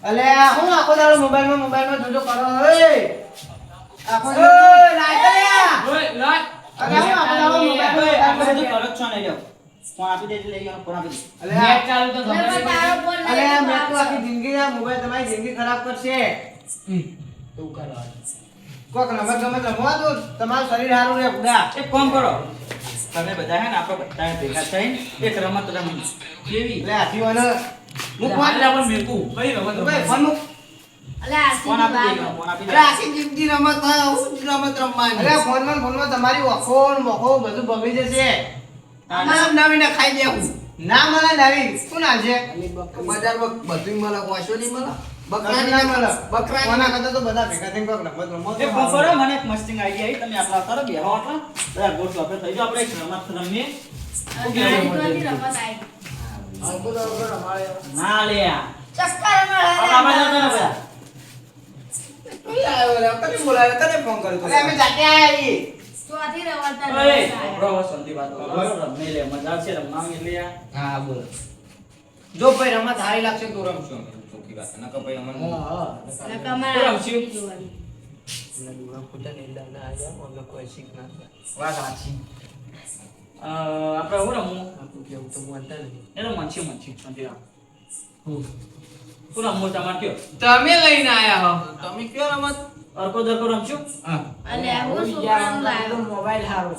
અલે હું આખો દાડો મોબાઈલમાં જોજો કરો ઓય આખો લાઈટ અલે હું આખો દાડો મોબાઈલમાં બધું કરો છો ને લ્યો ફોન આપી દેજો લઈ ગયો ફોન આપી દે નેટ ચાલુ તો ગમે અલે મેં તો આખી જિંદગી આ મોબાઈલ તમારી જિંદગી ખરાબ કરશે તું કરો કોક રમત રમવા દો તમારું શરીર સારું રહે બુડા એક કામ કરો તમે બધા હે ને આપણે બધા ભેગા થઈને એક રમત રમી કેવી લે આથીઓને હું ફોન લાવન મેકું કઈ રમત ભાઈ ફોન મુક ફોન આપી દે ફોન આપી દે અરે આખી જિંદગી રમત રમત રમવાની અરે ફોનમાં તમારી ઓખો મોખો બધું બગડી જશે આમ નવીને ખાઈ દેવું ના મળે નવી શું ના છે બજારમાં બધું મળે વાંચો નહીં મળે બકરા ના મળે બકરા કોના કરતા તો બધા ભેગા થઈને કોક રમત રમો એક કામ કરો મને એક મસ્તિંગ આઈડિયા આવી તમે આટલા કરો બેહો આટલા બધા ગોઠ આપણે થઈ જાવ આપણે એક રમત રમીએ ના લે આપણે જતા ને બધા કને બોલાવે કને ફોન કર્યો અરે અમે જાતે આયા ઈ ઓય બરો સંધી વાત કરો રમી લે મજા આવશે રમવાની એટલે યાર હા બોલો જો ભાઈ રમત હારી લાગશે તો રમશું અમે ચોખ્ખી વાત નકર ભાઈ અમને વાત સાચી આપણે હું રમવું આપણું કેવું તો બોલતા નહીં એને મચ્છી સંધી રામ હું રમવું તમારે કયો તમે લઈને આયા હો તમે કયો રમત અરકો દરકો રમશું મોબાઈલ હારો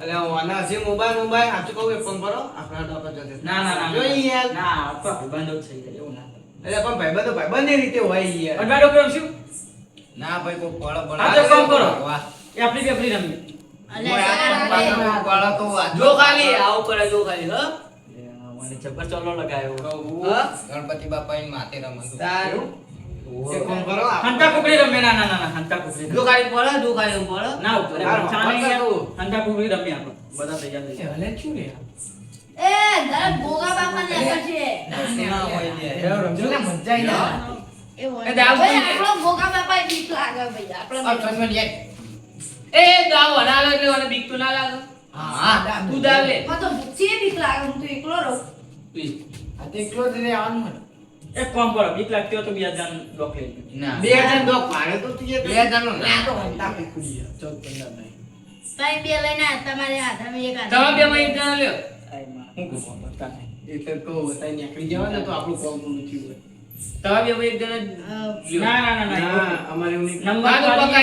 અલે ઓના જે મોબાઈલ આચું કહું એ ફોન કરો આપણા ડોક્ટર જતે ના ના ના જોઈ યાર ના આપણે બંધ જ થઈ જાય એવું ના અલે પણ ભાઈબંધ ની રીતે હોય યાર અડવાડો કેમ છું ના ભાઈ કોઈ ફળ આ તો કામ કરો વાહ એ આપણી પેપરી રમી ફળ તો જો ખાલી આવું કરે જો ખાલી હ મને જબર ચોલો લગાયો ગણપતિ બાપા ની માથે રમત તારું એ ફોન કરો હંતા કુકડી રમે ના ના ના હંતા કુકડી જો ખાલી પડે જો ખાલી પડે ના ઉપર ચાલે ગયા હંતા કુકડી રમી આપણે બધા તૈયાર થઈ ગયા હલે શું રે ના હોય લે રમજો ને મજા આવી એ દાવ વનાલો એટલે મને બીક તો ના લાગે હા તું દાવ લે આ તો એકલો જ રે આવવાનું મને એક કામ કરો બીક લાગતી હોય તો બીજા જણ ડોક લઈ લો ના બે જણ દો ભાડે તો તું બે જણનો ના તો હંતા પીકુડી 14 15 નહીં તમે બે માં એક જણા લ્યો આઈ માં હું કહું બતા નહીં એટલે તો બતાઈ નીકળી જવાનું તો આપણું કોમ પૂરું થયું હોય તમે બે માં એક જણા ના ના ના ના ના અમારે એવું નહીં નંબર હા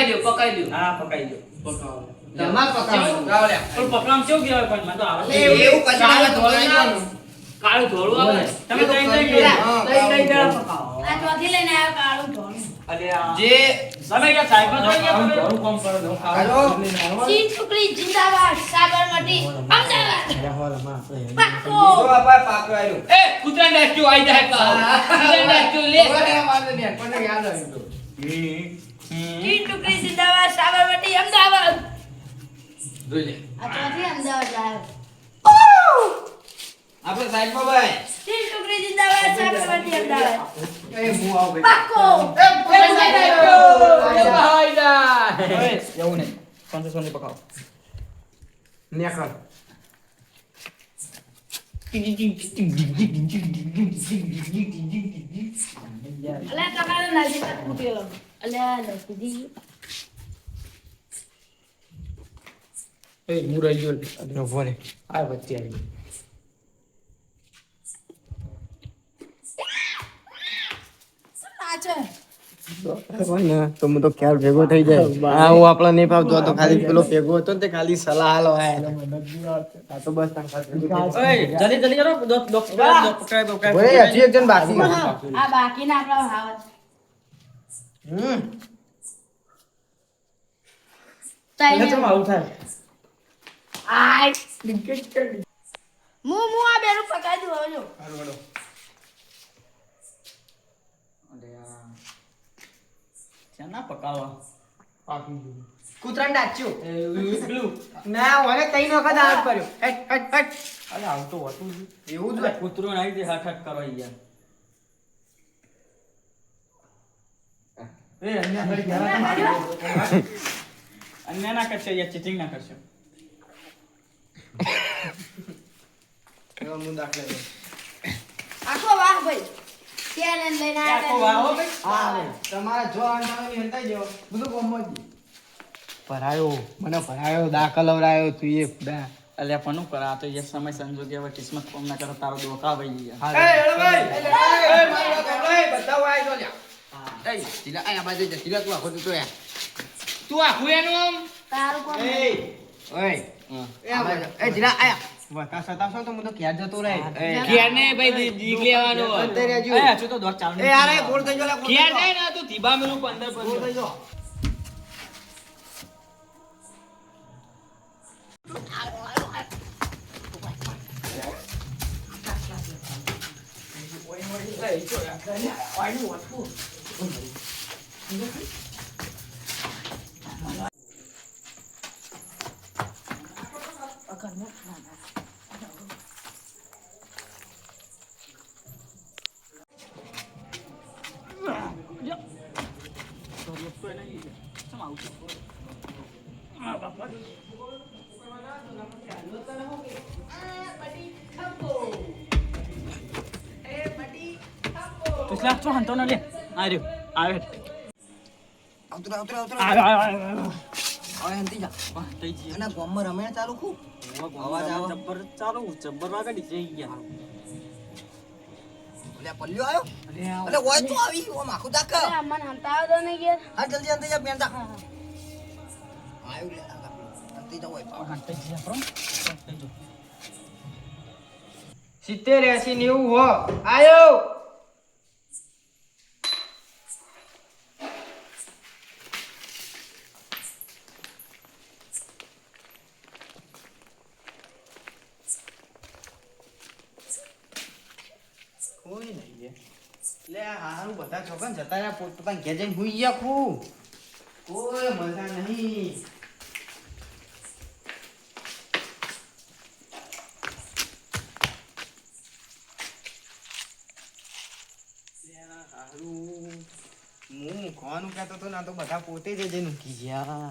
તો પકાઈ દો હા પકાઈ દો પકાવો તમાર પકાવો ગાવ લે પણ પકડામ કેવું કહેવાય પણ મને તો આવડે એવું કશું ના ધોળાઈ જવાનું કાળું ધોળું આવે તમે કઈ કઈ ગયા અરે આ જે તમે ક્યાં સાહેબ તો ગયા તમે ઘણું કામ કરો દો હાલો જો બાપા પાકો આવ્યો એ કૂતરા નાખ્યો આઈ જાય કા કૂતરા નાખ્યો લે ઓરે વાંધો નહીં પણ યાદ આવી તો જોઈ લે આપણે સાઈડમાં ભાઈ એ હું આવ ભાઈ એવું નહીં 500 ની પકાવો નેકળ એ હું રહી ગયો અરે ભલે આ વચ્ચે આવી તો હું તો ખ્યાલ ભેગો થઈ જાય હા હું આપણા નહીં ફાવતો હતો ખાલી પેલો ભેગો હતો ને તે ખાલી સલાહ હાલો આ તો બસ ઓય જલ્દી જલ્દી કરો ડોક્ટર ઓય હજી એક જણ બાકી કેમ આવું થાય ના પકાવા પાકી ગયું કૂતરાને ડાચ્યું ના ઓને તઈ વખત હાથ પડ્યો હટ હટ હટ અરે આવું તો હોતું જ એવું જ હોય કૂતરો નાઈ દે હટ હટ કરો યાર એ અન્યા ઘડી ઘેરા અન્ય ના કરશે યા ચીટિંગ ના કરશે. એવો મું દાખલે દે. આખો વાહ ભાઈ ચેલેન્જ લઈને આખો વાહો ભાઈ. હા ભાઈ તમારા જો અંડાની હંતાઈ જો બધું ગમો જ ભરાયો મને ભરાયો દાખલ લવરાયો તું એ ખુદા અલ્યા પણ હું કરા તો યાર સમય સંજોગે હવે કિસ્મત કોમ ના કરે તારો દોકા ભાઈ યાર. એ હેલો ભાઈ એ મારો કપડાય બધા વાય જો લ્યા એ જીલા આ બાજુ જા જીલા તું આખો તો યાર તું આખું એનું આમ તારું કોમ એ ઓય એ જીલા આયા વતા સતાવશો તો હું તો ક્યાં જતો રહે ઘેર ને ભાઈ દીક લેવાનો અંતે રહેજો એ હજુ તો દોર ચાલુ એ યાર એ ગોળ થઈ જો લા ઘેર જાય ને તો ધીબા મેલું 15 ગોળ થઈ જો તો સ્લાફ તો હંતો ન લે. આ રહ્યો આવે આવતરા આવતરા આવતરા આવે. હવે હંતી જા વાહ થઈ ગઈ. અને ગોમમાં રમે ચાલુ ખૂબ અવાજ આવે. જબ્બર ચાલુ જબ્બર વાગડી જઈ ગયા. ઓલે પલ્લ્યો આયો અલે ઓય તો આવી ઓ માખું દાખ અરે અમને હંતાવ તો નહીં ઘેર હા જલ્દી અંતે જા બેન જા આયો લે અંતે જા ઓય હા થઈ ગયા પ્રો. થઈ જો 70 80 90 હો આયો કોઈ નહીં લે હારું બધા છોકરા જતા રહ્યા પોતપોતાના ઘેર જઈને હુઈ ગયા ખૂબ કોઈ મજા નહીં હારું હું મૂકવાનું કહેતો હતો ના તો બધા પોતે જ જઈને મૂકી ગયા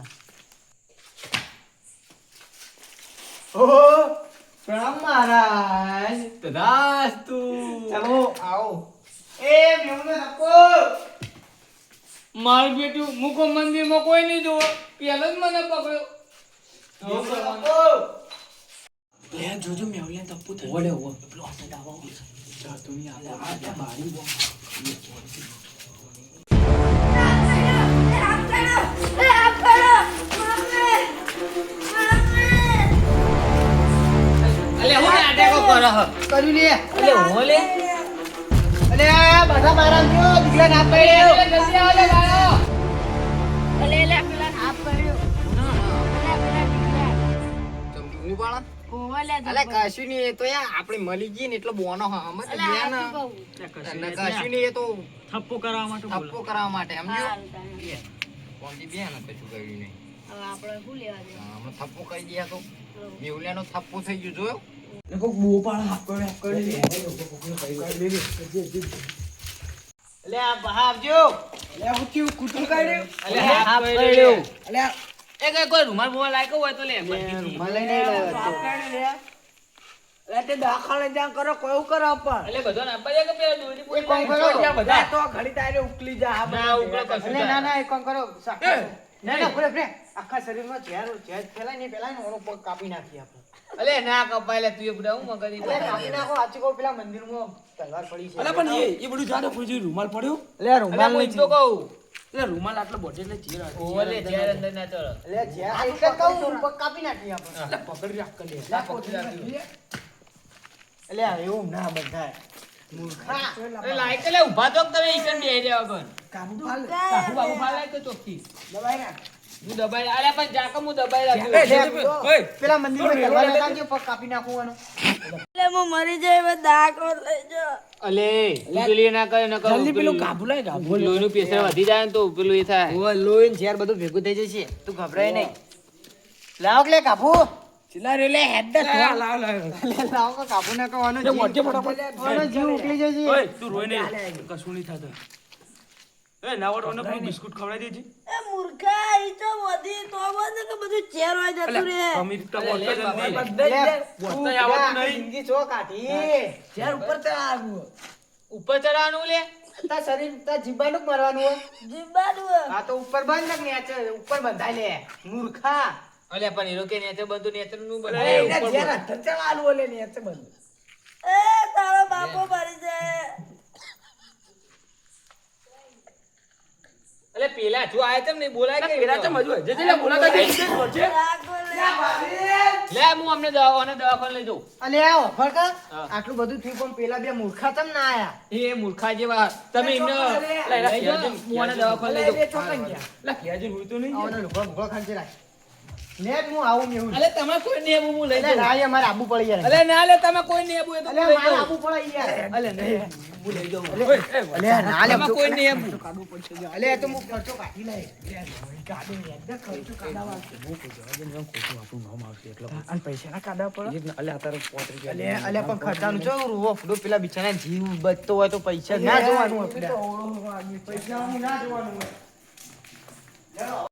ઓહો પ્રણામ મહારાજ તદાસ્તુ ચલો આવો એ મેમનો ધક્કો માર બેટું મુકો મંદિર માં કોઈ નહીં જોવો પેલો જ મને પકડ્યો મેમનો ધક્કો લે જોજો મેવલે તપ્પુ થઈ. ઓલે ઓ પેલો આ સાઈડ આવો. જા તું ની આ બારી બો. અલે હું નાટકો કરો હો કર્યું લે અલે હોલે અલે આ બધા બારા ગયો દીકરા ના પડ્યો જલ્દી આવો લે ગાળો અલે લે પેલા હાફ પડ્યો પેલા દીકરા તમનું બાળા ઓલે અલે કશું નહીં એ તો યાર આપણે મળી ગઈ ને એટલો બોનો હ અમે તો ગયા ને કશું નહીં એ તો થપ્પો કરવા માટે બોલો. થપ્પો કરાવવા માટે સમજ્યો હવે કોણથી બે ને કશું કર્યું નહીં આપણે શું લેવા દે અમે થપ્પો કરી દયા તો મેવલિયાનો થપ્પો થઈ ગયો જોયો અલે આ બહાર આવજો અલે હું થયું કૂતરું કાઢ્યું અલે હા પડ્યો અલે એ કઈ કોઈ રૂમાલ બોવા લાયકો હોય તો લે રૂમાલ લઈને આવ્યો તે દાખલ જ્યાં કરો કોઈ કરો પણ અલે બધો ના પડે કે પેલા દોરી એ કોણ કરો? બધા બધા તો ઘડી તારે ઉકલી જા આ ના ઉકળો કશું અલે ના થાય. ના એક કામ કરો ના ના ફરે ફરે આખા શરીરમાં ઝેર ફેલાય ને પેલા ઓનો પગ કાપી નાખી આપણે અલે ના કપાય લે તું એ બુડા હું મગજ અલે કાપી નાખો આચી કો પેલા મંદિરમાં તલવાર પડી છે અલે પણ એ બધું જાડો પૂછી રૂમાલ પડ્યો અલે રૂમાલ નહીં તો કહું એટલે રૂમાલ આટલો બોટે એટલે ચીર ઓલે ઝેર અંદર ના ચડો અલે ઝેર એક જ કહું પગ કાપી નાખી આપણે પકડી રાખ કરી લા પોતી નાખી. અલે આ એવું ના બંધાય મૂર્ખા અરે લાઈક લે ઊભા તો તમે ઈકન બેહી રહ્યા વગર કાબુ હાલ કાકુ બાબુ ફાલ લાઈક તો ચોખ્ખી દબાઈ નાખ હું દબાઈ અરે પણ જાકો હું દબાઈ એ રાખ્યો લે, ઓય, પેલા મંદિરમાં તલવાર લગાડજો, પગ કાપી નાખું એનો. એટલે હું મરી જાય હવે દાખલો લઈ જાઓ અલે પેલી ના કરે ન કરો જલ્દી પેલું કાબુ લાય કાબુ લોહીનું પ્રેશર વધી જાય ને તો પેલું એ થાય ઓય, લોહી ને ઝેર બધું ભેગું થઈ જશે તું ગભરાય નહીં. લાવો કે લે કાપુ. ચિલ્લા રે લે હેડ દે લાવ લાવ લે, લાવો કે કાપુ ના કહો, આનો એ જીવ- મોઢે ફટાફટ આનો જીવ ઉકળી જશે. ઓય તું રોઈ ને કશું નહીં થતું એ નાવડોને કોઈ બિસ્કુટ ખવડાવી દેજે. એ મૂર્ખા ઈ તો બધી તો બધું કે બધું ચેર હોય જતું રે અમીરતા બોલતા જ નથી. બધા બોલતા આવડતું નહીં. જિંદગી છો કાઢી ઝેર ઉપર ચડાવવાનું. ઉપર ચડવાનું લે તાર શરીર તાર જીબાનું જ મરવાનું હોય જીબાનું આ તો ઉપર બંધ ને નીચે ઉપર બંધાય લે મૂર્ખા અલે પણ એ લોકો નેચર બધું નેચર નું અરે બધું એને ઉપર ઝેર બોલ. અંદર ચડાવવાનું ઓલે ને એટલે બધું. એ તારો બાપો મરી જાય અલે પેલા જો આયા તેમ નહીં બોલાય કે પેલા તો મજુ હજે જે બોલાતા જઈ છે. રાખો લે લે હું અમને દવાખાને લઈ જાઉં. અલે આ ઓફર કા હા. આટલું બધું થયું પણ પેલા બે મૂર્ખા તમ ના આયા એ મૂર્ખા જેવા તમે એમને લઈ જાઓ, હું આને દવાખાને લઈ અલે બે જાઉં. ચોકન ગયા. લા ક્યાંજે હોય તો નહીં. આવવાનો લુગડો ભૂગળો ખાંચી રાખ લે હું આવું મેહુલ અલે તમે કોઈ નહીં આવું, હું લઈ અલે જાઉં. ના યાર મારે આબુ પડી યાર અલે ના લે તમે કોઈ નહીં આવું, એ તો અલે હું લઈ મારે જાઉં. આબુ પડી યાર અલે નહીં હું લઈ જાઉં. અલે ના લે તમે કોઈ નહીં આવું. કાઢવું પડશે ઝેર. અલે તો હું ખર્ચો કાઢી લે કાઢો યાર, દે ખર્ચો કાઢવા. અને પૈસાના કાઢવા પડે. અલે અત્યારે 35 અલે અલે પણ ખર્ચાનું ચો રૂવો ફૂડો પેલા બિચારા જીવ બચતો હોય તો પૈસા ના જોવાનું આપણે તો ઓળો વાગી. પૈસા ના જોવાનું હોય